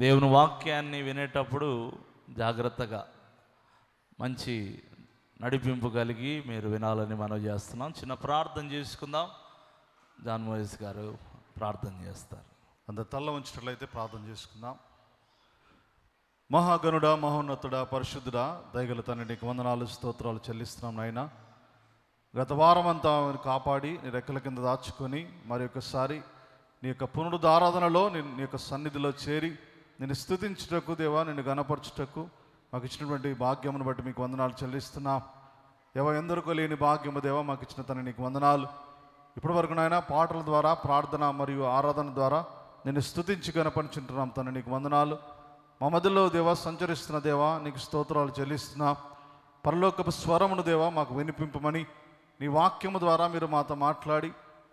దేవుని వాక్యాన్ని వినేటప్పుడు జాగ్రత్తగా మంచి నడిపింపు కలిగి మీరు వినాలని మనం చేస్తున్నాం. చిన్న ప్రార్థన చేసుకుందాం. జాన్ మోయిస్ గారు ప్రార్థన చేస్తారు. అంత తల్ల ఉంచినట్లయితే ప్రార్థన చేసుకుందాం. మహాగణుడా, మహోన్నతుడా, పరిశుద్ధుడా, దయగల తండ్రి, నీకు వందనాలు స్తోత్రాలు చెల్లిస్తున్నాం నాయన. గత వారం అంతా కాపాడి నీ రెక్కల కింద దాచుకొని మరి ఒకసారి నీ యొక్క పునరుద్ధారాధనలో నీ యొక్క సన్నిధిలో చేరి నేను స్తుతించుటకు దేవా, నిన్ను గణపరచుటకు మాకు ఇచ్చినటువంటి భాగ్యమును బట్టి మీకు వందనాలు చెల్లిస్తున్నాం. ఎందరికో లేని భాగ్యము దేవా మాకు ఇచ్చిన తన నీకు వందనాలు. ఇప్పటి వరకు నాయన పాటల ద్వారా, ప్రార్థన మరియు ఆరాధన ద్వారా నేను స్తుతించి గణపరుచుంటున్నాం. తన నీకు వందనాలు. మా మధ్యలో దేవా సంచరిస్తున్న దేవా నీకు స్తోత్రాలు చెల్లిస్తున్నా. పరలోకపు స్వరమును దేవా మాకు వినిపింపమని, నీ వాక్యము ద్వారా మీరు మాతో మాట్లాడి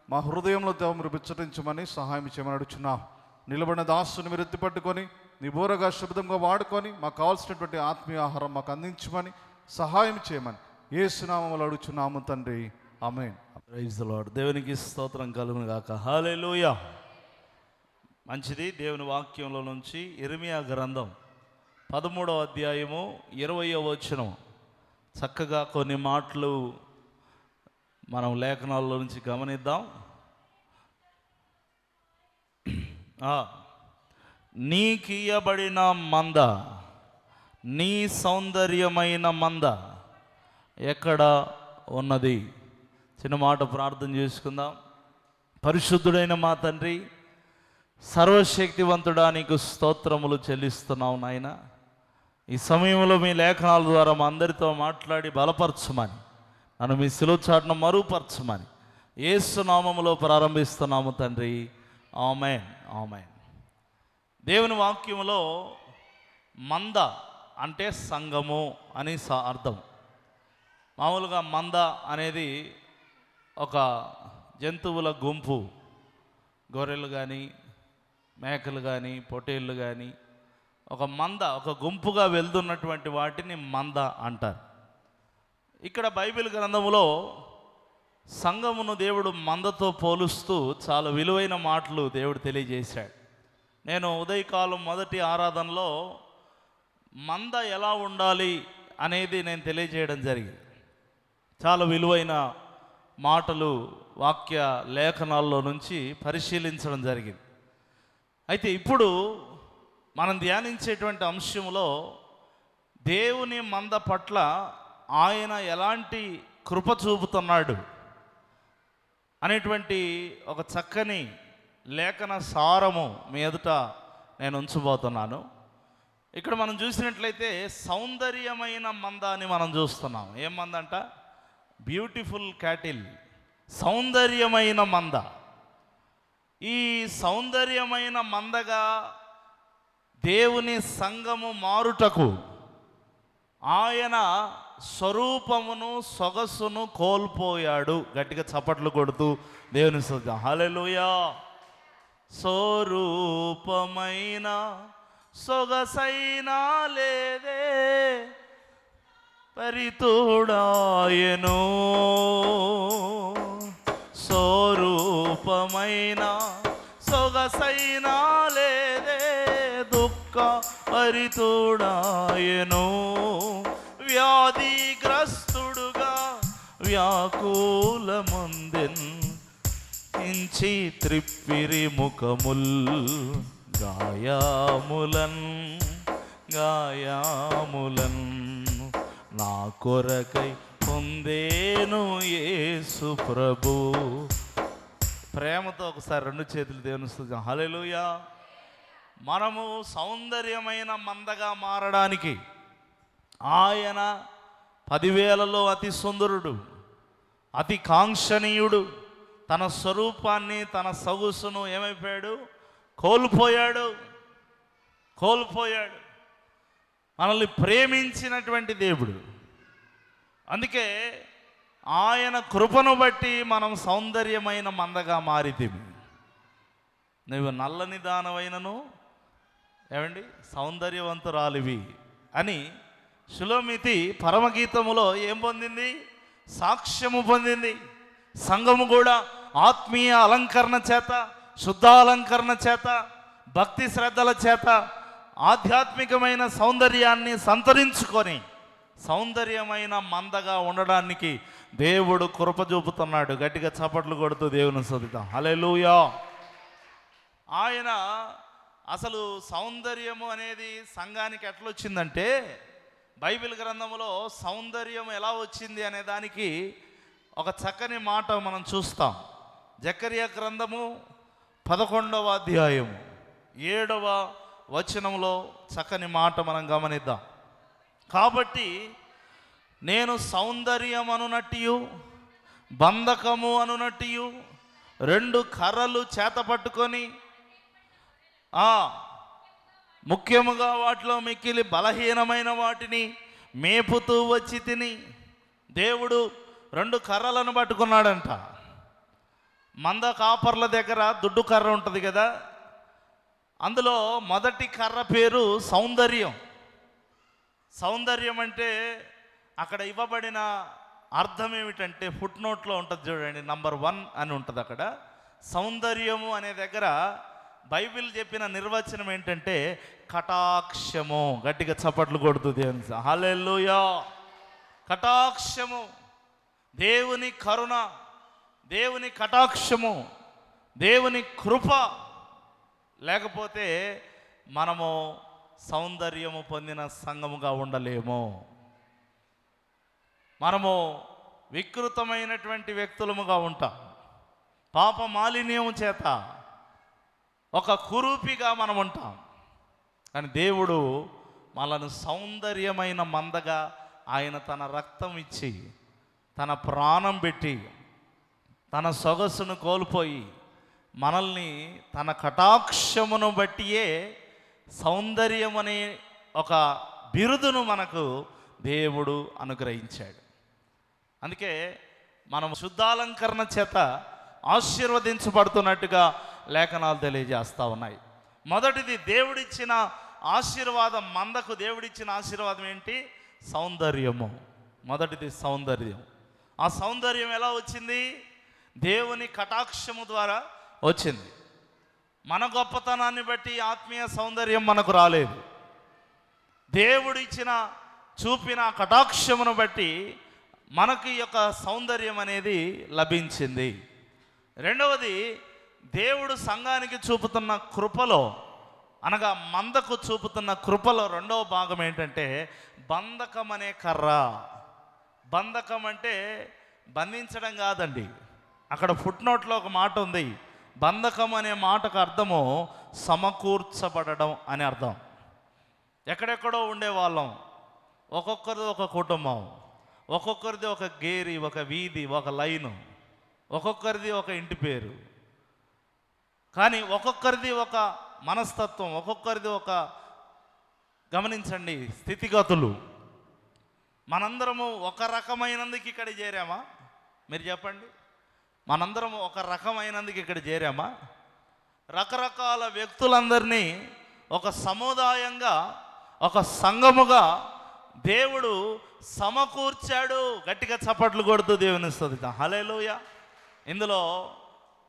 మా హృదయంలో దేవ మీరు విచ్చటించమని సహాయం చేయమని అడుగుచున్నాం. నిలబడిన దాసుని మీరు ఎత్తిపట్టుకొని నీ బోరగా శబ్దంగా వాడుకొని మాకు కావాల్సినటువంటి ఆత్మీయ ఆహారం మాకు అందించమని సహాయం చేయమని యేసునామములో అడుగుచున్నాము తండ్రి, ఆమేన్. Praise the lord. దేవునికి స్తోత్రం కలుగును గాక. హల్లెలూయా. మంచిది. దేవుని వాక్యంలో నుంచి ఇర్మియా గ్రంథం 13వ అధ్యాయము 20వ వచనం. చక్కగా కొన్ని మాటలు మనం లేఖనాల్లో నుంచి గమనిద్దాం. నీకియబడిన మంద, నీ సౌందర్యమైన మంద ఎక్కడ ఉన్నది? చిన్న మాట ప్రార్థన చేసుకుందాం. పరిశుద్ధుడైన మా తండ్రి, సర్వశక్తివంతుడా, నీకు స్తోత్రములు చెల్లిస్తున్నావు నాయన. ఈ సమయంలో మీ లేఖనాల ద్వారా మా అందరితో మాట్లాడి బలపరచమని, నన్ను మీ శిలువ చాటున మరుపరచమని యేసు నామములో ప్రారంభిస్తున్నాము తండ్రి, ఆమేన్, ఆమేన్. దేవుని వాక్యములో మంద అంటే సంఘము అని అర్థం. మామూలుగా మంద అనేది ఒక జంతువుల గుంపు. గొర్రెలు కానీ, మేకలు కానీ, పొట్టేళ్ళు కానీ, ఒక మంద, ఒక గుంపుగా వెళ్తున్నటువంటి వాటిని మంద అంటారు. ఇక్కడ బైబిల్ గ్రంథములో సంఘమును దేవుడు మందతో పోలుస్తూ చాలా విలువైన మాటలు దేవుడు తెలియజేశాడు. నేను ఉదయకాలం మొదటి ఆరాధనలో మంద ఎలా ఉండాలి అనేది నేను తెలియజేయడం జరిగింది. చాలా విలువైన మాటలు వాక్య లేఖనాల్లో నుంచి పరిశీలించడం జరిగింది. అయితే ఇప్పుడు మనం ధ్యానించేటువంటి అంశంలో దేవుని మంద పట్ల ఆయన ఎలాంటి కృప చూపుతున్నాడు అనేటువంటి ఒక చక్కని లేఖన సారము మీ ఎదుట నేను ఉంచబోతున్నాను. ఇక్కడ మనం చూసినట్లయితే సౌందర్యమైన మంద అని మనం చూస్తున్నాం. ఏం మంద అంట? బ్యూటిఫుల్ క్యాటిల్, సౌందర్యమైన మంద. ఈ సౌందర్యమైన మందగా దేవుని సంఘము మారుటకు ఆయన స్వరూపమును, సొగసును కోల్పోయాడు. గట్టిగా చప్పట్లు కొడుతూ దేవుని స్తుతిద్దాం. హల్లెలూయా. స్వరూపమైన సొగసైనా లేదే, పరితుడాయను. స్వరూపమైన సొగసైనా లేదే, దుఃఖ పరితుడాయను. వ్యాధిగ్రస్తుడుగా వ్యాకులముందెన్ ఇంచి త్రిప్పిరి ముఖముల్, గాయాములన్ గాయాములన్ నా కొరకై పొందేను యేసు ప్రభు. ప్రేమతో ఒకసారి రెండు చేతులు దేవుని స్తుతిద్దాం. హల్లెలూయా. మనము సౌందర్యమైన మందగా మారడానికి ఆయన 10,000లో అతి సుందరుడు, అతి కాంక్షణీయుడు. తన స్వరూపాన్ని, తన సొగసును ఏమైపోయాడు? కోల్పోయాడు. మనల్ని ప్రేమించినటువంటి దేవుడు. అందుకే ఆయన కృపను బట్టి మనం సౌందర్యమైన మందగా మారితిమి. నువ్వు నల్లని దానవైనను ఏమండి సౌందర్యవంతురాలివి అని షులోమితి పరమగీతములో ఏం పొందింది? సాక్ష్యము పొందింది. సంఘము కూడా ఆత్మీయ అలంకరణ చేత, శుద్ధాలంకరణ చేత, భక్తి శ్రద్ధల చేత ఆధ్యాత్మికమైన సౌందర్యాన్ని సంతరించుకొని సౌందర్యమైన మందగా ఉండడానికి దేవుడు కృప చూపుతున్నాడు. గట్టిగా చప్పట్లు కొడుతూ దేవుని స్తుతిద్దాం. హల్లెలూయా. ఆయన అసలు సౌందర్యము అనేది సంఘానికి ఎట్లా వచ్చిందంటే, బైబిల్ గ్రంథంలో సౌందర్యం ఎలా వచ్చింది అనే దానికి ఒక చక్కని మాట మనం చూస్తాం. జకర్యా గ్రంథము 11వ అధ్యాయం 7వ వచనంలో చక్కని మాట మనం గమనిద్దాం. కాబట్టి నేను సౌందర్యం అనునట్టు బంధకము అనునట్టు 2 కర్రలు చేత పట్టుకొని ముఖ్యముగా వాటిలో మిక్కిలి బలహీనమైన వాటిని మేపుతూ వచ్చి తిని. దేవుడు 2 కర్రలను పట్టుకున్నాడంట. మంద కాపర్ల దగ్గర దుడ్డు కర్ర ఉంటుంది కదా, అందులో మొదటి కర్ర పేరు సౌందర్యం. సౌందర్యం అంటే అక్కడ ఇవ్వబడిన అర్థం ఏమిటంటే, ఫుట్ నోట్లో ఉంటుంది చూడండి, నంబర్ 1 అని ఉంటుంది అక్కడ. సౌందర్యము అనే దగ్గర బైబిల్ చెప్పిన నిర్వచనం ఏంటంటే కటాక్షము. గట్టిగా చప్పట్లు కొడుతుంది. హల్లెలూయా. కటాక్షము, దేవుని కరుణ, దేవుని కటాక్షము, దేవుని కృప లేకపోతే మనము సౌందర్యము పొందిన సంఘముగా ఉండలేము. మనము వికృతమైనటువంటి వ్యక్తులముగా ఉంటాం. పాప మాలిన్యము చేత ఒక కురూపిగా మనం ఉంటాం. కానీ దేవుడు మనను సౌందర్యమైన మందగా ఆయన తన రక్తం ఇచ్చి, తన ప్రాణం పెట్టి, తన సొగసును కోల్పోయి మనల్ని తన కటాక్షమును బట్టియే సౌందర్యం అనే ఒక బిరుదును మనకు దేవుడు అనుగ్రహించాడు. అందుకే మనం శుద్ధాలంకరణ చేత ఆశీర్వదించబడుతున్నట్టుగా లేఖనాలు తెలియజేస్తూ ఉన్నాయి. మొదటిది దేవుడిచ్చిన ఆశీర్వాదం, మందకు దేవుడిచ్చిన ఆశీర్వాదం ఏంటి? సౌందర్యము. మొదటిది సౌందర్యం. ఆ సౌందర్యం ఎలా వచ్చింది? దేవుని కటాక్షము ద్వారా వచ్చింది. మన గొప్పతనాన్ని బట్టి ఆత్మీయ సౌందర్యం మనకు రాలేదు. దేవుడిచ్చిన చూపిన కటాక్షమును బట్టి మనకి యొక్క సౌందర్యం అనేది లభించింది. రెండవది, దేవుడు సంఘానికి చూపుతున్న కృపలో, అనగా మందకు చూపుతున్న కృపలో రెండవ భాగం ఏంటంటే బంధకం అనే కర్ర. బంధకం అంటే బంధించడం కాదండి. అక్కడ ఫుట్ నోట్లో ఒక మాట ఉంది. బంధకం అనే మాటకు అర్థము సమకూర్చబడడం అని అర్థం. ఎక్కడెక్కడో ఉండేవాళ్ళం, ఒక్కొక్కరిది ఒక కుటుంబం, ఒక్కొక్కరిది ఒక గేరి, ఒక వీధి, ఒక లైను, ఒక్కొక్కరిది ఒక ఇంటి పేరు. కానీ ఒక్కొక్కరిది ఒక మనస్తత్వం, ఒక్కొక్కరిది ఒక, గమనించండి, స్థితిగతులు. మనందరము ఒక రకమైనందుకు ఇక్కడ చేరామా? మీరు చెప్పండి. మనందరము ఒక రకమైనందుకు ఇక్కడ చేరామా? రకరకాల వ్యక్తులందరినీ ఒక సముదాయంగా, ఒక సంఘముగా దేవుడు సమకూర్చాడు. గట్టిగా చప్పట్లు కొడుతూ దేవుని స్తుతిద్దాం. హల్లెలూయా. ఇందులో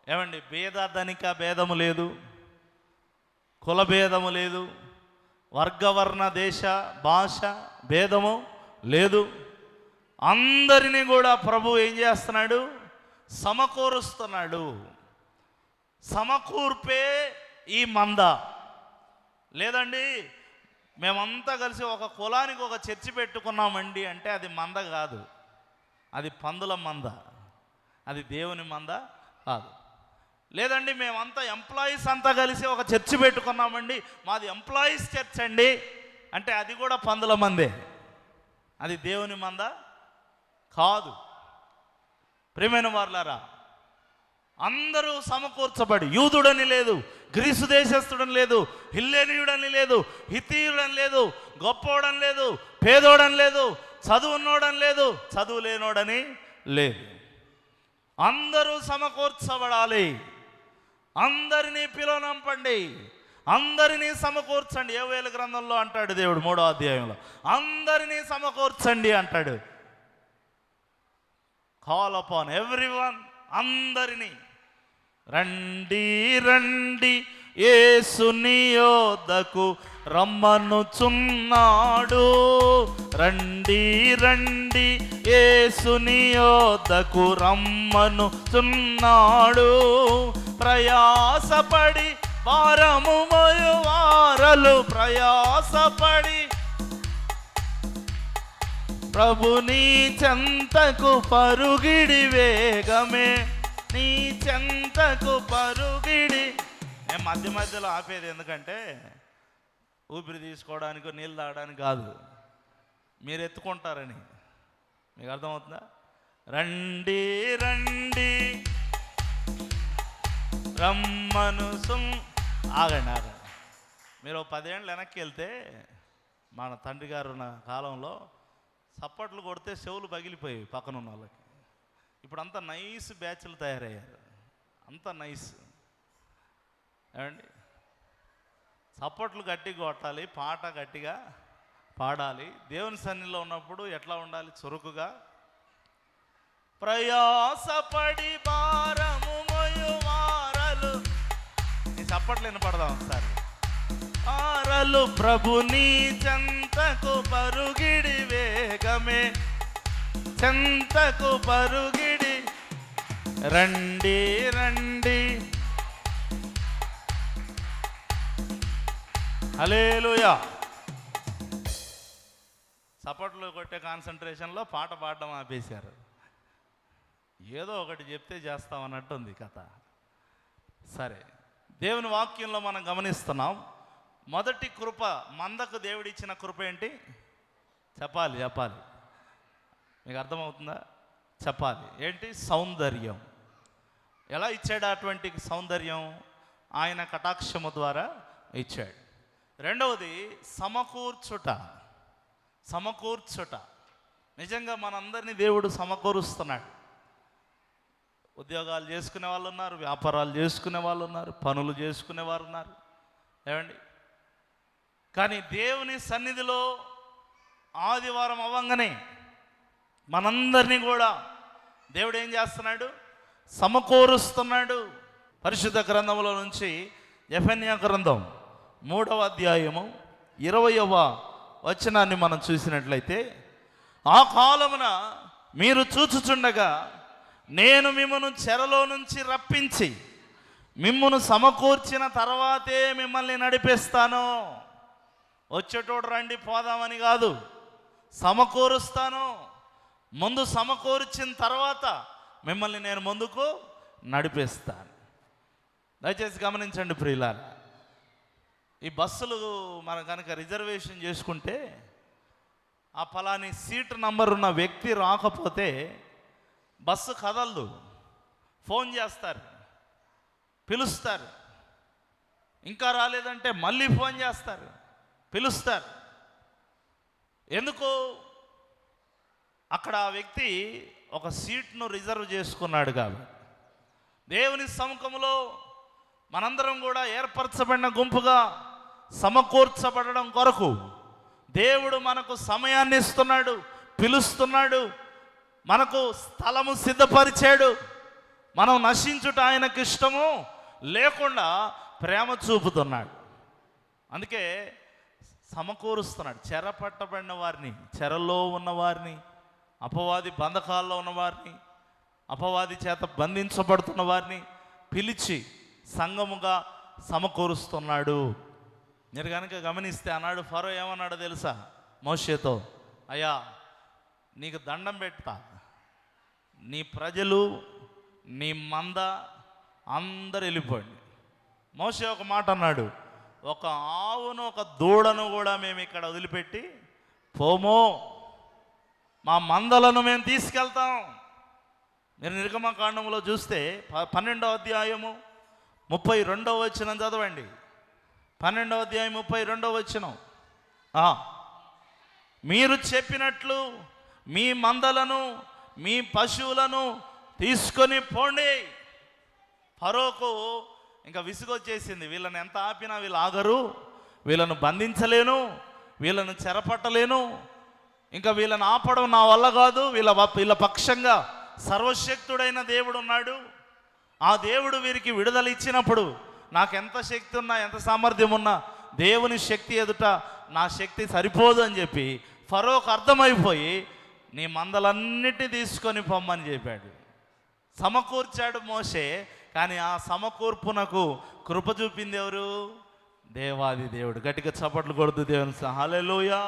ఏమండి, భేద ధనిక భేదము లేదు, కుల భేదము లేదు, వర్గవర్ణ దేశ భాష భేదము లేదు. అందరినీ కూడా ప్రభు ఏం చేస్తున్నాడు? సమకూరుస్తున్నాడు. సమకూర్పే ఈ మంద. లేదండి మేమంతా కలిసి ఒక కులానికి ఒక చర్చి పెట్టుకున్నామండి అంటే అది మంద కాదు, అది పందుల మంద, అది దేవుని మంద కాదు. లేదండి మేమంతా ఎంప్లాయీస్ అంతా కలిసి ఒక చర్చి పెట్టుకున్నామండి, మాది ఎంప్లాయీస్ చర్చ్ అండి అంటే అది కూడా పందుల మందే, అది దేవుని మంద కాదు. ప్రియమైన వారులారా, అందరూ సమకూర్చబడి, యూదుడని లేదు, గ్రీసు దేశస్థుడని లేదు, హిల్లేనీయుడని లేదు, హిత్తీయుడని లేదు, గొప్పోడని లేదు, పేదోడని లేదు, చదువున్నోడని లేదు, చదువు లేనోడని లేదు. అందరూ సమకూర్చబడాలి. అందరినీ పిలువనంపండి, అందరినీ సమకూర్చండి. యోవేలు గ్రంథంలో అంటాడు దేవుడు 3వ అధ్యాయంలో, అందరినీ సమకూర్చండి అంటాడు. కాల్ అపాన్ ఎవ్రీవన్, అందరినీ. రండి రండి యేసుని యొద్దకు రమ్మనుచున్నాడు. రండి రండి యేసుని యొద్దకు రమ్మనుచున్నాడు. ప్రయాసపడి భారము మోయువారలు ప్రయాసపడి ప్రభు నీ చెంతకు పరుగిడి వేగమే, నీ చెంతకు పరుగిడి. నేను మధ్య మధ్యలో ఆపేది ఎందుకంటే ఊపిరి తీసుకోవడానికి నీళ్ళు తాగడానికి కాదు, మీరు ఎత్తుకుంటారని. మీకు అర్థమవుతుందా? రండి రండి ఆగండి ఆగండి. మీరు 10 ఏళ్ళు వెనక్కి వెళ్తే మన తండ్రి గారు ఉన్న కాలంలో చప్పట్లు కొడితే చెవులు పగిలిపోయాయి పక్కన ఉన్న వాళ్ళకి. ఇప్పుడు అంతా నైస్ బ్యాచ్లు తయారయ్యారు, అంత నైస్. ఏమండి, చప్పట్లు గట్టిగా కొట్టాలి, పాట గట్టిగా పాడాలి. దేవుని సన్నిధిలో ఉన్నప్పుడు ఎట్లా ఉండాలి? చురుకుగా. ప్రయాసపడి భారము మోయువారలు, ఈ చప్పట్లు వినపడదాం ఒకసారి. ఆరలు ప్రభుని చెంతకు పరుగిడి వేగమే, చెంతకు పరుగిడి రండి రండి. హల్లెలూయా. చప్పట్లు కొట్టే కాన్సన్ట్రేషన్లో పాట పాడడం ఆపేశారు. ఏదో ఒకటి చెప్తే చేస్తామన్నట్టుంది కథ. సరే, దేవుని వాక్యంలో మనం గమనిస్తున్నాం. మొదటి కృప, మందకు దేవుడిచ్చిన కృప ఏంటి? చెప్పాలి. మీకు అర్థమవుతుందా? చెప్పాలి. ఏంటి? సౌందర్యం. ఎలా ఇచ్చాడు అటువంటి సౌందర్యం? ఆయన కటాక్షము ద్వారా ఇచ్చాడు. రెండవది సమకూర్చుట. నిజంగా మనందరినీ దేవుడు సమకూరుస్తున్నాడు. ఉద్యోగాలు చేసుకునే వాళ్ళు ఉన్నారు, వ్యాపారాలు చేసుకునే వాళ్ళు ఉన్నారు, పనులు చేసుకునే వారు ఉన్నారు. ఏమండి, కానీ దేవుని సన్నిధిలో ఆదివారం అవ్వంగానే మనందరినీ కూడా దేవుడు ఏం చేస్తున్నాడు? సమకూరుస్తున్నాడు. పరిశుద్ధ గ్రంథంలో నుంచి యెఫెన్యా గ్రంథం 3వ అధ్యాయము 20వ వచనాన్ని మనం చూసినట్లయితే, ఆ కాలమున మీరు చూచుచుండగా నేను మిమ్మును చెరలో నుంచి రప్పించి మిమ్మును సమకూర్చిన తర్వాతే మిమ్మల్ని నడిపిస్తాను. వచ్చేటోడు రండి పోదామని కాదు, సమకూరుస్తాను. ముందు సమకూర్చిన తర్వాత మిమ్మల్ని నేను ముందుకు నడిపిస్తాను. దయచేసి గమనించండి ప్రియులారా, ఈ బస్సులు మనం కనుక రిజర్వేషన్ చేసుకుంటే ఆ ఫలాని సీట్ నంబర్ ఉన్న వ్యక్తి రాకపోతే బస్సు కదలదు. ఫోన్ చేస్తారు, పిలుస్తారు. ఇంకా రాలేదంటే మళ్ళీ ఫోన్ చేస్తారు, పిలుస్తారు. ఎందుకు? అక్కడ ఆ వ్యక్తి ఒక సీట్ను రిజర్వ్ చేసుకున్నాడు కాబట్టి. దేవుని సముఖంలో మనందరం కూడా ఏర్పరచబడిన గుంపుగా సమకూర్చబడడం కొరకు దేవుడు మనకు సమయాన్ని ఇస్తున్నాడు, పిలుస్తున్నాడు, మనకు స్థలము సిద్ధపరిచాడు. మనం నశించుట ఆయనకు ఇష్టము లేకుండా ప్రేమ చూపుతున్నాడు. అందుకే సమకూరుస్తున్నాడు. చెర పట్టబడిన వారిని, చెరలో ఉన్నవారిని, అపవాది బంధకాల్లో ఉన్నవారిని, అపవాది చేత బంధించబడుతున్న వారిని పిలిచి సంఘముగా సమకూరుస్తున్నాడు. మీరు కనుక గమనిస్తే ఆనాడు ఫరో ఏమన్నాడో తెలుసా? మోషేతో, అయ్యా నీకు దండం పెడతా, నీ ప్రజలు నీ మంద అందరు వెళ్ళిపోండి. మోషే ఒక మాట అన్నాడు, ఒక ఆవును ఒక దూడను కూడా మేము ఇక్కడ వదిలిపెట్టి పోమో, మా మందలను మేము తీసుకెళ్తాం. మీరు నిర్గమకాండంలో చూస్తే 12వ అధ్యాయము 32వ వచనం చదవండి. 12వ అధ్యాయం 32వ వచనం. మీరు చెప్పినట్లు మీ మందలను మీ పశువులను తీసుకొని పోండి. ఫరోకు ఇంకా విసుగొచ్చేసింది. వీళ్ళని ఎంత ఆపినా వీళ్ళు ఆగరు, వీళ్ళను బంధించలేను, వీళ్ళను చెరపట్టలేను, ఇంకా వీళ్ళని ఆపడం నా వల్ల కాదు. వీళ్ళ పక్షంగా సర్వశక్తుడైన దేవుడు ఉన్నాడు. ఆ దేవుడు వీరికి విడుదల ఇచ్చినప్పుడు నాకు ఎంత శక్తి ఉన్నా, ఎంత సామర్థ్యం ఉన్నా దేవుని శక్తి ఎదుట నా శక్తి సరిపోదు అని చెప్పి ఫరోకు అర్థమైపోయి నీ మందలన్నిటినీ తీసుకొని పొమ్మని చెప్పాడు. సమకూర్చాడు మోషే, కానీ ఆ సమకూర్పునకు కృప చూపింది ఎవరు? దేవాది దేవుడు. గట్టిగా చప్పట్లు కొడుతూ దేవుని హల్లెలూయా.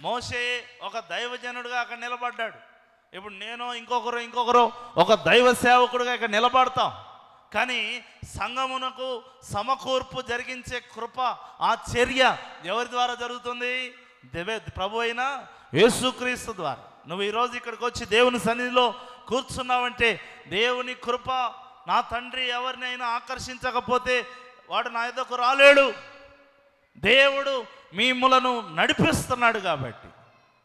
మోషే ఒక దైవజనుడుగా అక్కడ నిలబడ్డాడు. ఇప్పుడు నేను ఇంకొకరు ఒక దైవ సేవకుడుగా ఇక్కడ నిలబడతాం. కానీ సంఘమునకు సమకూర్పు జరిగించే కృప, ఆ చర్య ఎవరి ద్వారా జరుగుతుంది? ప్రభు అయిన యేసుక్రీస్తు ద్వారా. నువ్వు ఈరోజు ఇక్కడికి వచ్చి దేవుని సన్నిధిలో కూర్చున్నావంటే దేవుని కృప. నా తండ్రి ఎవరినైనా ఆకర్షించకపోతే వాడు నా ఎద్దకు రాలేడు. దేవుడు మిమ్మలను నడిపిస్తున్నాడు కాబట్టి,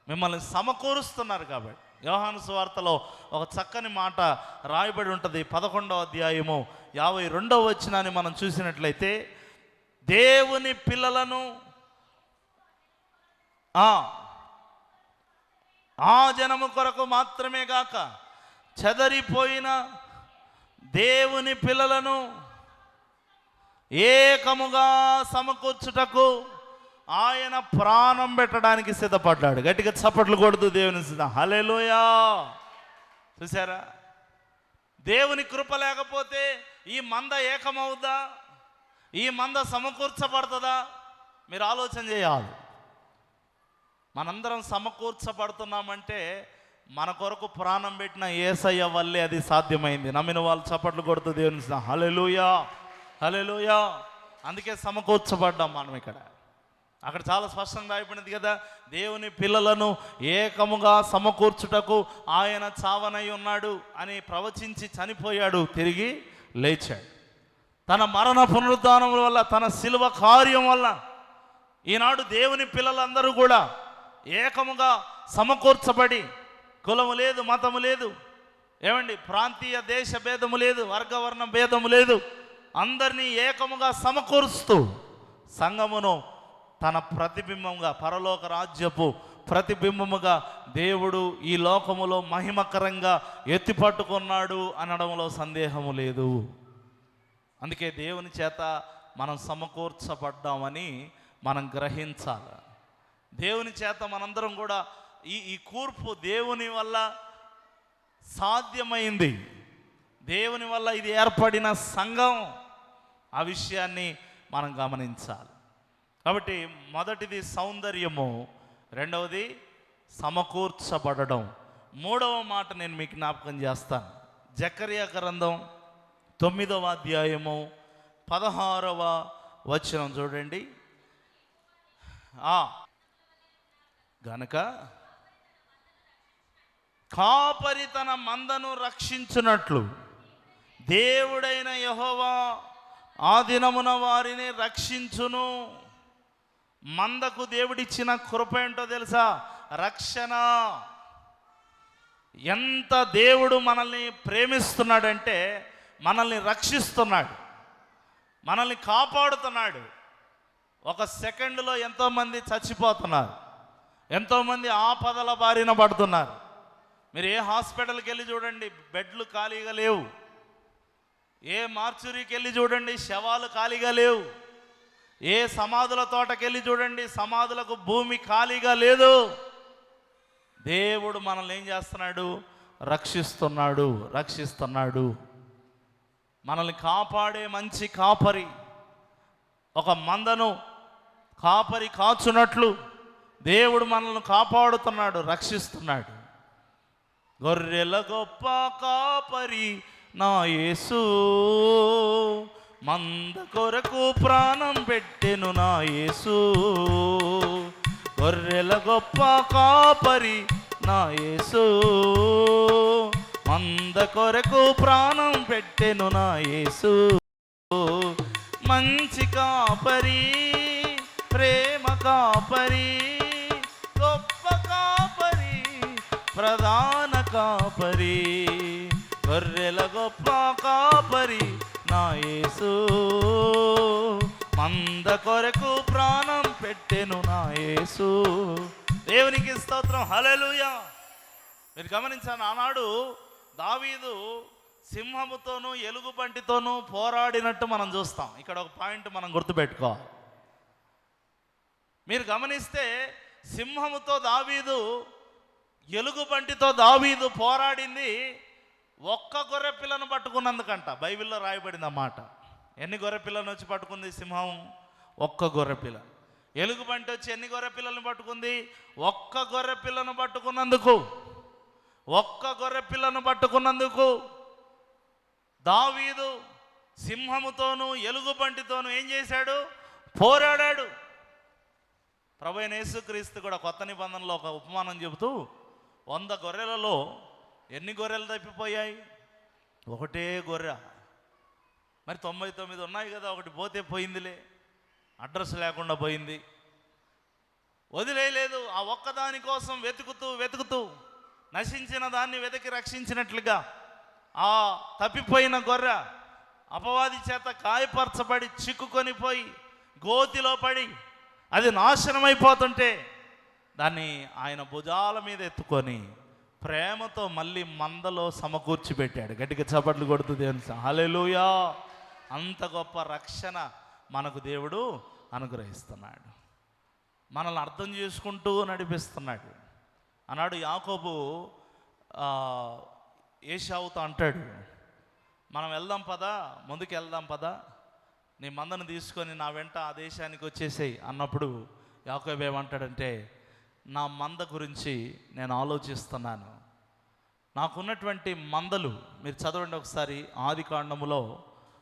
మిమ్మల్ని సమకూరుస్తున్నారు కాబట్టి. యోహాను సువార్తలో ఒక చక్కని మాట రాయబడి ఉంటుంది. 11వ అధ్యాయము 52వ వచనాన్ని మనం చూసినట్లయితే, దేవుని పిల్లలను ఆ జనము కొరకు మాత్రమే గాక చెదరిపోయిన దేవుని పిల్లలను ఏకముగా సమకూర్చుటకు ఆయన ప్రాణం పెట్టడానికి సిద్ధపడ్డాడు. గట్టిగా చప్పట్లు కొడుతూ దేవుని హల్లెలూయా. చూసారా? దేవుని కృప లేకపోతే ఈ మంద ఏకమవుద్దా? ఈ మంద సమకూర్చబడుతుందా? మీరు ఆలోచన చేయాలి. మనందరం సమకూర్చబడుతున్నామంటే మన కొరకు ప్రాణం పెట్టిన యేసయ్య వల్లే అది సాధ్యమైంది. నమ్మిన వాళ్ళు చప్పట్లు కొడుతూ దేవుని హల్లెలూయా, హల్లెలూయా. అందుకే సమకూర్చబడ్డాం మనం ఇక్కడ. అక్కడ చాలా స్పష్టంగా రాయబడింది కదా, దేవుని పిల్లలను ఏకముగా సమకూర్చుటకు ఆయన చావనై ఉన్నాడు అని ప్రవచించి చనిపోయాడు, తిరిగి లేచాడు. తన మరణ పునరుద్ధానం వల్ల, తన శిలువ కార్యం వల్ల ఈనాడు దేవుని పిల్లలందరూ కూడా ఏకముగా సమకూర్చబడి, కులము లేదు, మతము లేదు, ఏమండి, ప్రాంతీయ దేశ భేదము లేదు, వర్గవర్ణ భేదము లేదు, అందరినీ ఏకముగా సమకూరుస్తూ సంఘమును తన ప్రతిబింబంగా, పరలోక రాజ్యపు ప్రతిబింబముగా దేవుడు ఈ లోకములో మహిమకరంగా ఎత్తిపట్టుకున్నాడు అనడంలో సందేహము లేదు. అందుకే దేవుని చేత మనం సమకూర్చబడ్డామని మనం గ్రహించాలి. దేవుని చేత మనందరం కూడా ఈ కూర్పు దేవుని వల్ల సాధ్యమైంది. దేవుని వల్ల ఇది ఏర్పడిన సంఘం. ఆ విషయాన్ని మనం గమనించాలి. కాబట్టి మొదటిది సౌందర్యము, రెండవది సమకూర్చబడడం. మూడవ మాట నేను మీకు జ్ఞాపకం చేస్తాను. జకర్యా గ్రంథం 9వ అధ్యాయము 16వ వచనం చూడండి. గనక కాపరి తన మందను రక్షించున్నట్లు దేవుడైన యెహోవా ఆ దినమున వారిని రక్షించును. మందకు దేవుడిచ్చిన కృప ఏంటో తెలుసా? రక్షణ. ఎంత దేవుడు మనల్ని ప్రేమిస్తున్నాడంటే మనల్ని రక్షిస్తున్నాడు, మనల్ని కాపాడుతున్నాడు. ఒక సెకండ్లో ఎంతోమంది చచ్చిపోతున్నారు, ఎంతోమంది ఆపదల బారిన పడుతున్నారు. మీరు ఏ హాస్పిటల్కి వెళ్ళి చూడండి, బెడ్లు ఖాళీగా లేవు. ఏ మార్చురీకి వెళ్ళి చూడండి, శవాలు ఖాళీగా లేవు. ఏ సమాధుల తోటకెళ్ళి చూడండి, సమాధులకు భూమి ఖాళీగా లేదు. దేవుడు మనల్ని ఏం చేస్తున్నాడు? రక్షిస్తున్నాడు. మనల్ని కాపాడే మంచి కాపరి. ఒక మందను కాపరి కాచున్నట్లు దేవుడు మనల్ని కాపాడుతున్నాడు, రక్షిస్తున్నాడు. గొర్రెల గొప్ప కాపరి నా యేసు, మంద కొరకు ప్రాణం పెట్టెను నా యేసు. గొర్రెల గొప్ప కాపరి నా యేసు, మంద కొరకు ప్రాణం పెట్టెను నా యేసు. మంచి కాపరి, ప్రేమ కాపరి, గొప్ప కాపరి, ప్రధాన కాపరి, గొర్రెల గొప్ప కాపరి నా యేసు, మంద కొరకు ప్రాణం పెట్టెను నా యేసు. దేవునికి స్తోత్రం, హల్లెలూయా. మీరు గమనించాను, ఆనాడు దావీదు సింహముతోనూ ఎలుగుబంటితోనూ పోరాడినట్టు మనం చూస్తాం. ఇక్కడ ఒక పాయింట్ మనం గుర్తుపెట్టుకోవాలి. మీరు గమనిస్తే సింహముతో దావీదు, ఎలుగుబంటితో దావీదు పోరాడింది ఒక్క గొర్రె పిల్లను పట్టుకున్నందుకంట. బైబిల్లో రాయబడింది అన్నమాట. ఎన్ని గొర్రె పిల్లను వచ్చి పట్టుకుంది సింహం? ఒక్క గొర్రె పిల్ల. ఎలుగుబంటి వచ్చి ఎన్ని గొర్రె పిల్లలను పట్టుకుంది? ఒక్క గొర్రె పిల్లను పట్టుకున్నందుకు. ఒక్క గొర్రె పిల్లను పట్టుకున్నందుకు దావీదు సింహముతోనూ ఎలుగుబంటితోనూ ఏం చేశాడు? పోరాడాడు. ప్రభువైన యేసుక్రీస్తు కూడా కొత్త నిబంధనలో ఒక ఉపమానం చెబుతూ 100 గొర్రెలలో ఎన్ని గొర్రెలు తప్పిపోయాయి? ఒకటే గొర్రె. మరి 99 ఉన్నాయి కదా, ఒకటి పోతే పోయిందిలే, అడ్రస్ లేకుండా పోయింది. వదిలేయలేదు. ఆ ఒక్కదాని కోసం వెతుకుతూ నశించిన దాన్ని వెతికి రక్షించినట్లుగా ఆ తప్పిపోయిన గొర్రె అపవాది చేత గాయపరచబడి చిక్కుకొని పోయి గోతిలో పడి అది నాశనమైపోతుంటే దాన్ని ఆయన భుజాల మీద ఎత్తుకొని ప్రేమతో మళ్ళీ మందలో సమకూర్చిపెట్టాడు. గట్టిగా చప్పట్లు కొడుతుంది తెలుసా? హల్లెలూయా! అంత గొప్ప రక్షణ మనకు దేవుడు అనుగ్రహిస్తున్నాడు. మనల్ని అర్థం చేసుకుంటూ నడిపిస్తున్నాడు. అన్నాడు యాకోబు ఏశావుతో అంటాడు, మనం వెళ్దాం పదా, ముందుకు వెళ్దాం పదా, నీ మందను తీసుకొని నా వెంట ఆ దేశానికి వచ్చేసేయి అన్నప్పుడు యాకోబు ఏమంటాడంటే, నా మంద గురించి నేను ఆలోచిస్తున్నాను. నాకున్నటువంటి మందలు మీరు చదవండి ఒకసారి. ఆది కాండములో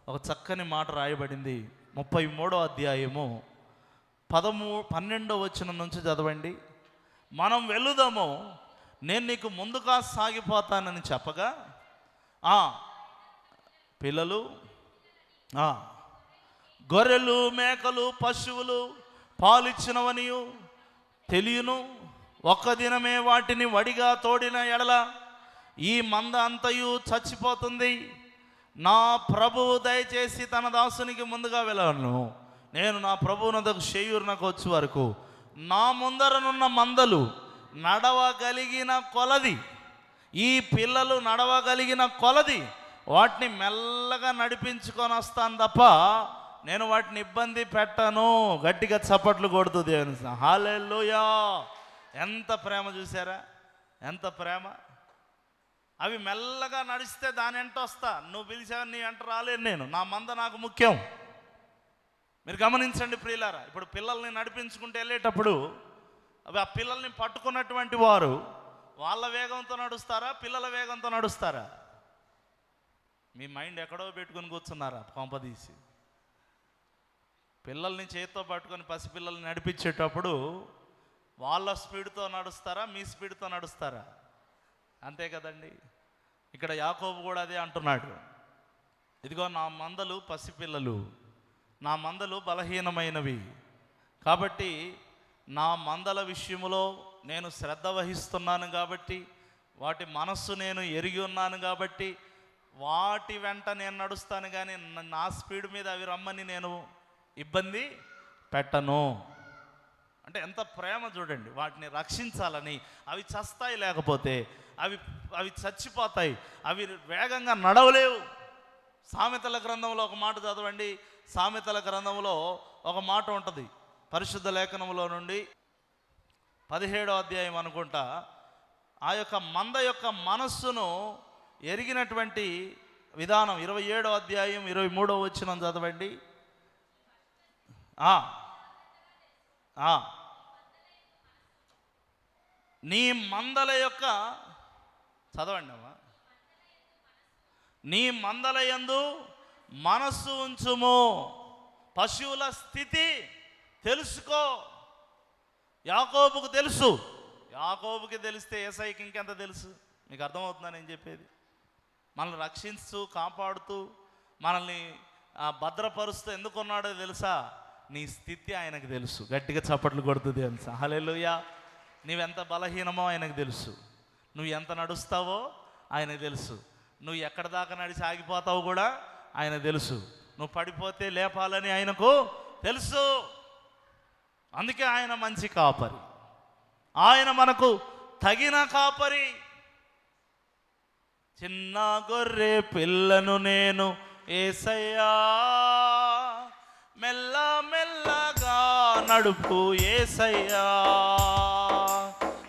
ఒక చక్కని మాట రాయబడింది. 33వ అధ్యాయము 12వ వచనం నుంచి చదవండి. మనం వెళుదాము, నేను నీకు ముందుగా సాగిపోతానని చెప్పగా పిల్లలు, గొర్రెలు, మేకలు, పశువులు పాలిచ్చినవనియు తెలియను. ఒక్క దినమే వాటిని వడిగా తోడిన ఎడల ఈ మంద అంతయు చచ్చిపోతుంది. నా ప్రభువు దయచేసి తన దాసునికి ముందుగా వెళ్ళను. నేను నా ప్రభువునకు షేయూరునకు వచ్చే వరకు నా ముందరనున్న మందలు నడవగలిగిన కొలది, ఈ పిల్లలు నడవగలిగిన కొలది వాటిని మెల్లగా నడిపించుకొని వస్తాను తప్ప నేను వాటిని ఇబ్బంది పెట్టను. గట్టిగా చప్పట్లు కొడుతూ దేవుని హల్లెలూయా! ఎంత ప్రేమ చూసారా, ఎంత ప్రేమ. అవి మెల్లగా నడిస్తే దాని వెంట వస్తా. నువ్వు పిలిచావు, నీ వెంట రాలేను నేను. నా మంద నాకు ముఖ్యం. మీరు గమనించండి ప్రియులారా, ఇప్పుడు పిల్లల్ని నడిపించుకుంటూ వెళ్ళేటప్పుడు అవి ఆ పిల్లల్ని పట్టుకున్నటువంటి వారు వాళ్ళ వేగంతో నడుస్తారా, పిల్లల వేగంతో నడుస్తారా? మీ మైండ్ ఎక్కడో పెట్టుకుని కూర్చున్నారా కొంపదీసి? పిల్లల్ని చేతితో పట్టుకొని పసిపిల్లల్ని నడిపించేటప్పుడు వాళ్ళ స్పీడ్తో నడుస్తారా, మీ స్పీడ్తో నడుస్తారా? అంతే కదండి. ఇక్కడ యాకోబు కూడా అదే అంటున్నాడు. ఇదిగో నా మందలు పసిపిల్లలు, నా మందలు బలహీనమైనవి, కాబట్టి నా మందల విషయంలో నేను శ్రద్ధ వహిస్తున్నాను, కాబట్టి వాటి మనస్సు నేను ఎరిగి ఉన్నాను, కాబట్టి వాటి వెంట నేను నడుస్తాను. కానీ నా స్పీడ్ మీద అవి రమ్మని నేను ఇబ్బంది పెట్టను. అంటే ఎంత ప్రేమ చూడండి. వాటిని రక్షించాలని. అవి చస్తాయి, లేకపోతే అవి చచ్చిపోతాయి, అవి వేగంగా నడవలేవు. సామెతల గ్రంథంలో ఒక మాట చదవండి. సామెతల గ్రంథంలో ఒక మాట ఉంటుంది, పరిశుద్ధ లేఖనంలో నుండి 17వ అధ్యాయం అనుకుంటా. ఆ యొక్క మంద యొక్క మనస్సును ఎరిగినటువంటి విధానం 27వ అధ్యాయం 23వ వచనం చదవండి. నీ మందల యొక్క చదవండి అమ్మా. నీ మందల యందు మనస్సు ఉంచుము, పశువుల స్థితి తెలుసుకో. యాకోబుకు తెలుసు. యాకోబుకి తెలిస్తే యేసయ్యకి ఇంకెంత తెలుసు? మీకు అర్థమవుతుందా నేను చెప్పేది? మనల్ని రక్షిస్తూ కాపాడుతూ మనల్ని భద్రపరుస్తూ ఎందుకున్నాడో తెలుసా? నీ స్థితి ఆయనకు తెలుసు. గట్టిగా చప్పట్లు కొడుతుంది తెలుసా? హల్లెలూయా! నువ్వెంత బలహీనమో ఆయనకు తెలుసు. నువ్వు ఎంత నడుస్తావో ఆయనకు తెలుసు. నువ్వు ఎక్కడ దాకా నడిచి ఆగిపోతావు కూడా ఆయన తెలుసు. నువ్వు పడిపోతే లేపాలని ఆయనకు తెలుసు. అందుకే ఆయన మంచి కాపరి, ఆయన మనకు తగిన కాపరి. చిన్న గొర్రె పిల్లను నేను యేసయ్యా, మెల్ల మెల్లగా నడుపు యేసయ్యా,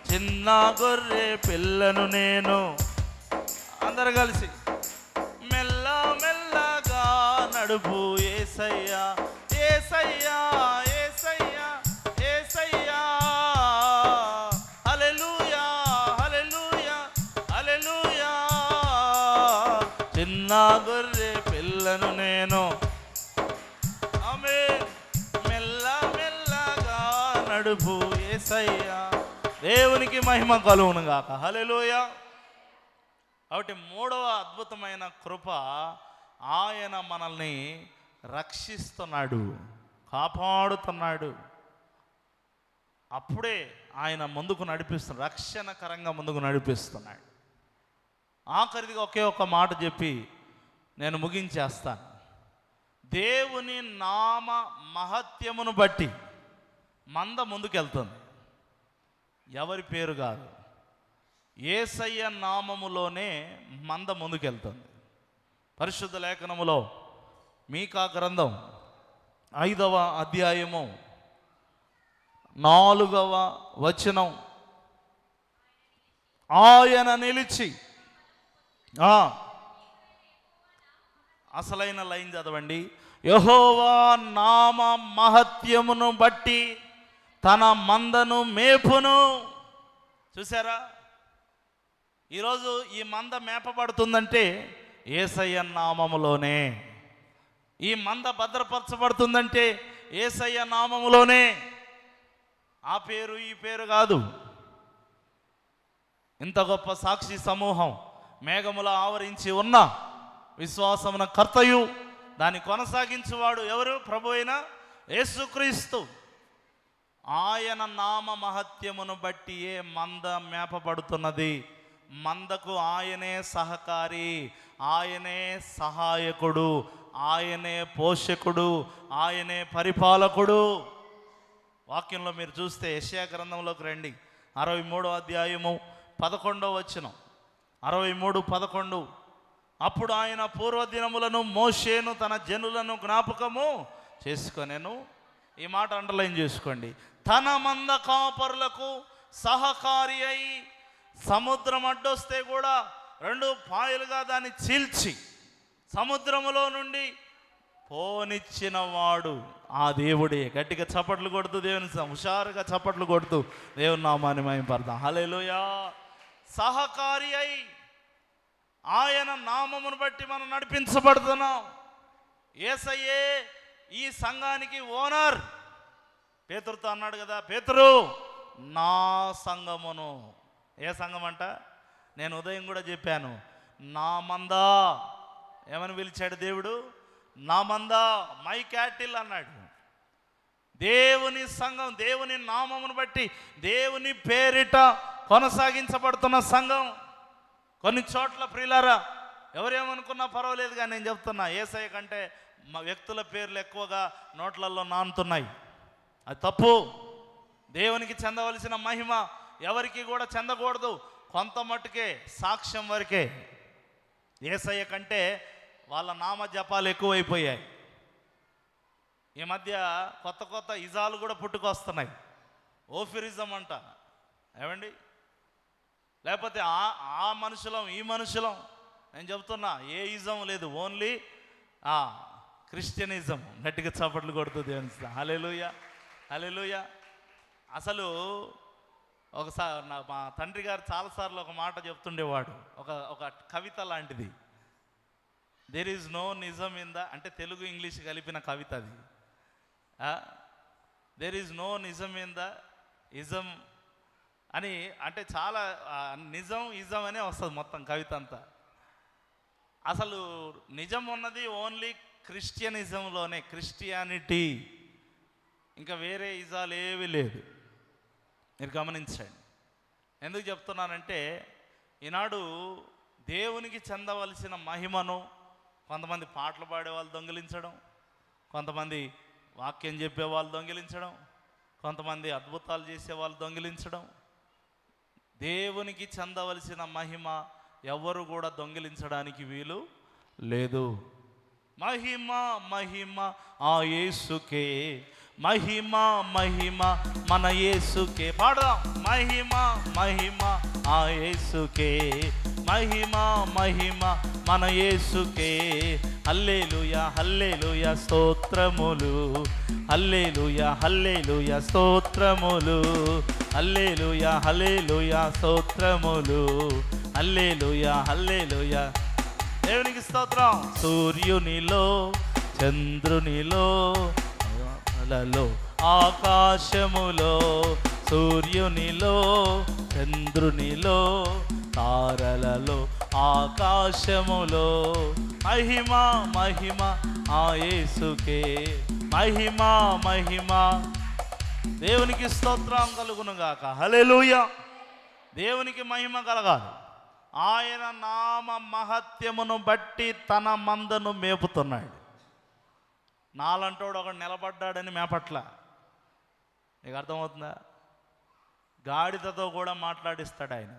చిన్న గొర్రె పిల్లను నేను, అందరు కలిసి మెల్ల మెల్లగా నడుపు యేసయ్యా, యేసయ్యా, యేసయ్యా, యేసయ్యా, హల్లెలూయా, హల్లెలూయా, హల్లెలూయా, చిన్న గొర్రె పిల్లను నేను, ఆమేన్, మెల్ల మెల్లగా నడుపు యేసయ్యా. దేవునికి మహిమ కలుగును గాక, హల్లెలూయా. కాబట్టి మూడవ అద్భుతమైన కృప, ఆయన మనల్ని రక్షిస్తున్నాడు, కాపాడుతున్నాడు. అప్పుడే ఆయన ముందుకు నడిపిస్తున్నాడు, రక్షణకరంగా ముందుకు నడిపిస్తున్నాడు. ఆఖరిదిగా ఒకే ఒక మాట చెప్పి నేను ముగించేస్తాను. దేవుని నామ మహత్యమును బట్టి మంద ముందుకెళ్తుంది, ఎవరి పేరు కాదు, యేసయ్య నామములోనే మంద ముందుకెళ్తుంది. పరిశుద్ధ లేఖనములో మీకా గ్రంథం 5వ అధ్యాయము 4వ వచనం, ఆయన నిలిచి, అసలైన లైన్ చదవండి, యెహోవా నామ మహత్యమును బట్టి తన మందను మేపును. చూసారా, ఈరోజు ఈ మంద మేపబడుతుందంటే యేసయ్య నామములోనే, ఈ మంద భద్రపరచబడుతుందంటే యేసయ్య నామములోనే. ఆ పేరు ఈ పేరు కాదు. ఇంత గొప్ప సాక్షి సమూహం మేఘముల ఆవరించి ఉన్న విశ్వాసమున కర్తయు దాన్ని కొనసాగించువాడు ఎవరు? ప్రభు అయిన యేసుక్రీస్తు. ఆయన నామ మహత్యమును బట్టి ఏ మంద మేపబడుతున్నది. మందకు ఆయనే సహకారి, ఆయనే సహాయకుడు, ఆయనే పోషకుడు, ఆయనే పరిపాలకుడు. వాక్యంలో మీరు చూస్తే యెషయా గ్రంథంలోకి రండి, 63వ అధ్యాయము 11వ వచనం, 63:11. అప్పుడు ఆయన పూర్వదినములను మోషేను తన జనులను జ్ఞాపకము చేసుకొనెను. ఈ మాట అండర్లైన్ చేసుకోండి. తన మంద కాపరులకు సహకారి అయి, సముద్రం అడ్డొస్తే కూడా 2 పాయలుగా దాన్ని చీల్చి సముద్రములో నుండి పోనిచ్చిన వాడు ఆ దేవుడే. గట్టిగా చప్పట్లు కొడుతూ దేవుని హుషారుగా చప్పట్లు కొడుతూ దేవుని నామాన్ని మహిమపడదాం. హల్లెలూయా. సహకారి అయి ఆయన నామమును బట్టి మనం నడిపించబడుతున్నాం. యేసయ్యే ఈ సంఘానికి ఓనర్. పేతురుతో అన్నాడు కదా, పేతురు నా సంఘమును. ఏ సంఘం అంట? నేను ఉదయం కూడా చెప్పాను, నా మందా. ఏమని పిలిచాడు దేవుడు? నా మందా, మై క్యాటిల్ అన్నాడు. దేవుని సంఘం, దేవుని నామమును బట్టి దేవుని పేరిట కొనసాగించబడుతున్న సంఘం. కొన్ని చోట్ల ప్రియులారా, ఎవరేమనుకున్నా పర్వాలేదు, కానీ నేను చెప్తున్నా, యేసయ్య కంటే మా వ్యక్తుల పేర్లు ఎక్కువగా నోట్లలో నానుతున్నాయి. అది తప్పు. దేవునికి చెందవలసిన మహిమ ఎవరికి కూడా చెందకూడదు. కొంత మట్టుకే, సాక్ష్యం వరకే. యేసయ్య కంటే వాళ్ళ నామ జపాలు ఎక్కువైపోయాయి. ఈ మధ్య కొత్త కొత్త ఇజాలు కూడా పుట్టుకొస్తున్నాయి. ఓఫిరిజం అంట, ఏమండి? లేకపోతే ఆ మనుషులం ఈ మనుషులం. నేను చెప్తున్నా, ఏ ఇజం లేదు, ఓన్లీ క్రిస్టియనిజం. గట్టిగా చప్పట్లు కొడుతుంది. హల్లెలూయా, హల్లెలూయా. అసలు ఒకసారి మా తండ్రి గారు చాలాసార్లు ఒక మాట చెప్తుండేవాడు, ఒక కవిత లాంటిది. దెర్ ఈజ్ నో నిజం ఇన్ ద, అంటే తెలుగు ఇంగ్లీష్ కలిపిన కవిత అది. దెర్ ఈజ్ నో నిజం ఇన్ ద ఇజం అని, అంటే చాలా నిజం ఇజం అనే వస్తుంది మొత్తం కవిత అంతా. అసలు నిజం ఉన్నది ఓన్లీ క్రిస్టియనిజంలోనే, క్రిస్టియానిటీ. ఇంకా వేరే ఇజాలు ఏవి లేదు. మీరు గమనించండి. ఎందుకు చెప్తున్నానంటే, ఈనాడు దేవునికి చెందవలసిన మహిమను కొంతమంది పాటలు పాడే వాళ్ళు దొంగిలించడం, కొంతమంది వాక్యం చెప్పే వాళ్ళు దొంగిలించడం, కొంతమంది అద్భుతాలు చేసే వాళ్ళు దొంగిలించడం. దేవునికి చెందవలసిన మహిమ ఎవరు కూడా దొంగిలించడానికి వీలు లేదు. మహిమ మహిమ ఆ యేసుకే, మహిమ మహిమ మన యేసుకే. పాడదాం. మహిమ మహిమ ఆ యేసుకే, మహిమ మహిమ మన యేసుకే. హల్లెలూయా హల్లెలూయా స్తోత్రములు, హల్లెలూయా హల్లెలూయా స్తోత్రములు, హల్లెలూయా హల్లెలూయా స్తోత్రములు, హల్లెలూయా హల్లెలూయా. దేవునికి స్తోత్రం. సూర్యునిలో చంద్రునిలో లలో ఆకాశములో, సూర్యునిలో చంద్రునిలో తారలలో ఆకాశములో, మహిమ మహిమ ఆ యేసుకే, మహిమ మహిమ. దేవునికి స్తోత్రం కలుగునుగాక. హల్లెలూయా. దేవునికి మహిమ కలగాలి. ఆయన నామ మహత్యమును బట్టి తన మందను మేపుతున్నాడు. నాలంటోడు ఒకడు నిలబడ్డాడని మేపట్ల. నీకు అర్థమవుతుందా? గాడిదతో కూడా మాట్లాడిస్తాడు ఆయన.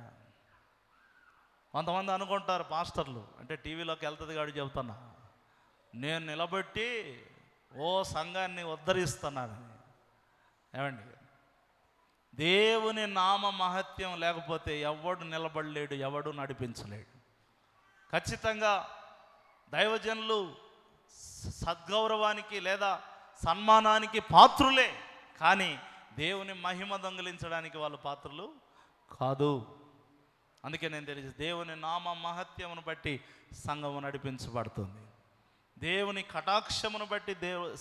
కొంతమంది అనుకుంటారు పాస్టర్లు అంటే టీవీలోకి వెళ్తుంది గాడి చెబుతున్నా, నేను నిలబెట్టి సంఘాన్ని ఉద్ధరిస్తున్నానని. ఏమండి, దేవుని నామ మహత్యం లేకపోతే ఎవడు నిలబడలేడు, ఎవడు నడిపించలేడు. ఖచ్చితంగా దైవజనులు సద్గౌరవానికి లేదా సన్మానానికి పాత్రులే, కానీ దేవుని మహిమ దొంగిలించడానికి వాళ్ళు పాత్రులు కాదు. అందుకే నేను తెలిసి దేవుని నామ మహత్యమును బట్టి సంఘము నడిపించబడుతుంది. దేవుని కటాక్షమును బట్టి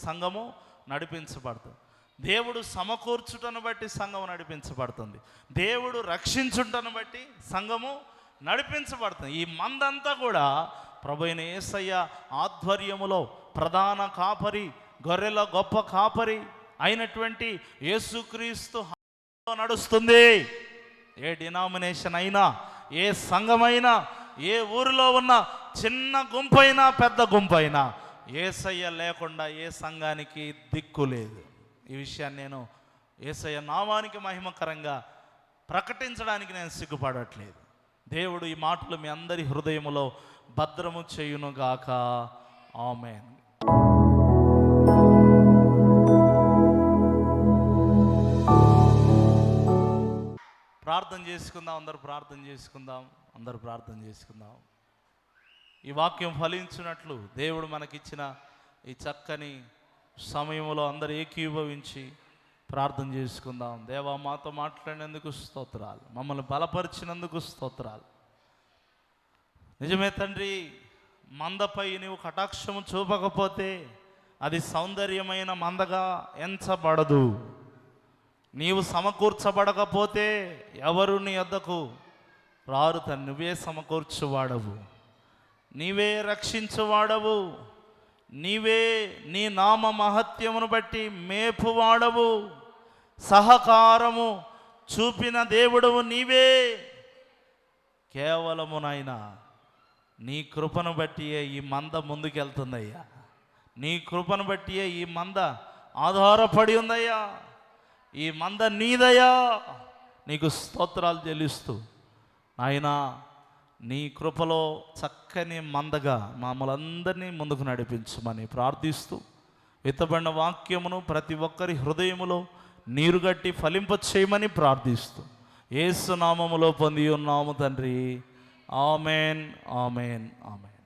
సంఘము నడిపించబడుతుంది. దేవుడు సమకూర్చుటను బట్టి సంఘము నడిపించబడుతుంది. దేవుడు రక్షించుటను బట్టి సంఘము నడిపించబడుతుంది. ఈ మందంతా కూడా ప్రభువైన యేసయ్య ఆధ్వర్యములో ప్రధాన కాపరి, గొర్రెల గొప్ప కాపరి అయినటువంటి యేసుక్రీస్తు నడుస్తుంది. ఏ డినామినేషన్ అయినా, ఏ సంఘమైనా, ఏ ఊరిలో ఉన్న చిన్న గుంపైనా పెద్ద గుంపైనా యేసయ్య లేకుండా ఏ సంఘానికి దిక్కు లేదు. ఈ విషయాన్ని నేను యేసయ్య నామానికి మహిమకరంగా ప్రకటించడానికి నేను సిగ్గుపడట్లేదు. దేవుడు ఈ మాటలు మీ అందరి హృదయములో భద్రము చేయునుగాక. ఆమేన్. ప్రార్థన చేసుకుందాం. అందరూ ప్రార్థన చేసుకుందాం. అందరూ ప్రార్థన చేసుకుందాం. ఈ వాక్యం ఫలించినట్లు దేవుడు మనకిచ్చిన ఈ చక్కని సమయంలో అందరూ ఏకీభవించి ప్రార్థన చేసుకుందాం. దేవా, మాతో మాట్లాడినందుకు స్తోత్రాలు, మమ్మల్ని బలపరిచినందుకు స్తోత్రాలు. నిజమే తండ్రి, మందపై నీవు కటాక్షము చూపకపోతే అది సౌందర్యమైన మందగా ఎంచబడదు. నీవు సమకూర్చబడకపోతే ఎవరు నీ వద్దకు రారు తండ్రి. నువ్వే సమకూర్చువాడవు, నీవే రక్షించువాడవు, నీవే నీ నామ మహత్యమును బట్టి మేపువాడవు, సహకారము చూపిన దేవుడవు నీవే. కేవలము నాయనా నీ కృపను బట్టియే ఈ మంద ముందుకెళ్తుందయ్యా. నీ కృపను బట్టియే ఈ మంద ఆధారపడి ఉందయ్యా. ఈ మంద నీదయ్యా. నీకు స్తోత్రాలు చెల్లిస్తూ నాయనా నీ కృపలో చక్కని మందగా మమ్మల్ని అందరినీ ముందుకు నడిపించమని ప్రార్థిస్తూ, విత్తబడిన వాక్యమును ప్రతి ఒక్కరి హృదయములో నీరుగట్టి ఫలింపచేయమని ప్రార్థిస్తూ యేసు నామములో పొంది ఉన్నాము తండ్రి. Amen, amen, amen.